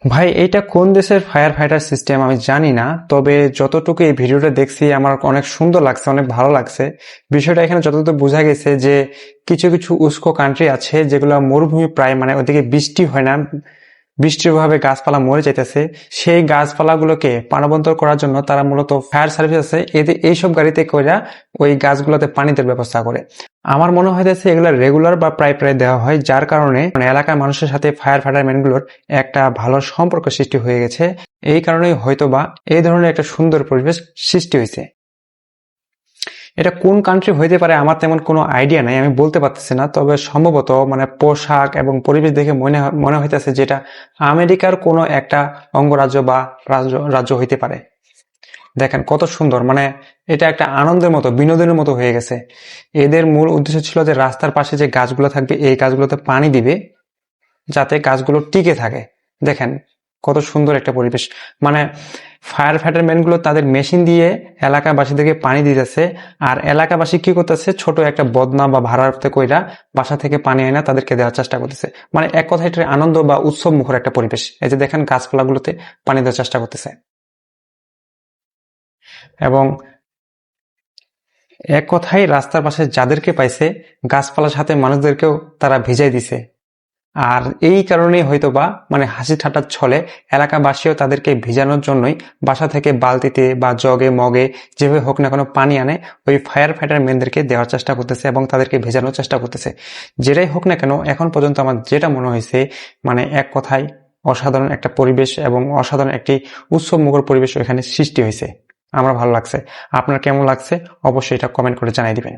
ভাই এটা কোন দেশের ফায়ার ফাইটার সিস্টেম আমি জানি না, তবে যতটুকু এই ভিডিওটা দেখছি আমার অনেক সুন্দর লাগছে, অনেক ভালো লাগছে। বিষয়টা এখানে যতটুকু বোঝা গেছে যে কিছু কিছু উস্কো কান্ট্রি আছে যেগুলো মরুভূমি প্রায়, মানে ওদিকে বৃষ্টি হয় না, বৃষ্টির অভাবে গাছপালা মরে যাইতেছে। সেই গাছপালাগুলোকে প্রাণবন্তর করার জন্য তারা মূলত ফায়ার সার্ভিস আছে এদের এইসব গাড়িতে কইরা ওই গাছগুলোতে পানি দেওয়ার ব্যবস্থা করে। আমার মনে হইতেছে এগুলো রেগুলার বা প্রায় প্রায় দেওয়া হয়, যার কারণে মানে এলাকার মানুষের সাথে ফায়ার ফাইটারম্যান গুলোর একটা ভালো সম্পর্ক সৃষ্টি হয়ে গেছে। এই কারণেই হয়তোবা এই ধরনের একটা সুন্দর পরিবেশ সৃষ্টি হয়েছে। এটা কোন কান্ট্রি হইতে পারে আমার তেমন কোনো আইডিয়া নাই, আমি বলতে পারতেছি না, তবে সম্ভবত মানে পোশাক এবং পরিবেশ দেখে মনে হইতেছে যেটা আমেরিকার কোনো একটা অঙ্গরাজ্য বা রাজ্য হইতে পারে। দেখেন কত সুন্দর, মানে এটা একটা আনন্দের মতো, বিনোদনের মতো হয়ে গেছে। এদের মূল উদ্দেশ্য ছিল যে রাস্তার পাশে যে গাছগুলো থাকবে এই গাছগুলোতে পানি দিবে যাতে গাছগুলো টিকে থাকে। দেখেন কত সুন্দর একটা পরিবেশ। মানে ফায়ার ফাইটারম্যান গুলো তাদের মেশিন দিয়ে এলাকাবাসীদেরকে পানি দিতেছে, আর এলাকাবাসী কি করতেছে, ছোট একটা বদনা বা ভাড়াতে কইরা বাসা থেকে পানি আনা তাদেরকে দেওয়ার চেষ্টা করতেছে। মানে এক কথায় এটা আনন্দ বা উৎসব মুখর একটা পরিবেশ। এই যে দেখেন গাছপালাগুলোতে পানি দেওয়ার চেষ্টা করতেছে, এবং এক কথায় রাস্তার পাশে যাদেরকে পাইছে গাছপালার সাথে মানুষদেরকেও তারা ভিজাই দিছে। আর এই কারণেই হয়তোবা মানে হাসি ঠাট্টার ছলে এলাকাবাসীও তাদেরকে ভিজানোর জন্যই বাসা থেকে বালতিতে বা জগে মগে যেভাবে হোক না কোনো পানি আনে ওই ফায়ার ফাইটার ম্যানদেরকে দেওয়ার চেষ্টা করতেছে এবং তাদেরকে ভেজানোর চেষ্টা করতেছে। যেটাই হোক না কেন এখন পর্যন্ত আমার যেটা মনে হয়েছে, মানে এক কথায় অসাধারণ একটা পরিবেশ এবং অসাধারণ একটি উৎসব মুখর পরিবেশ এখানে সৃষ্টি হয়েছে। আমার ভালো লাগছে। আপনার কেমন লাগছে অবশ্যই এটা কমেন্ট করে জানিয়ে দিবেন।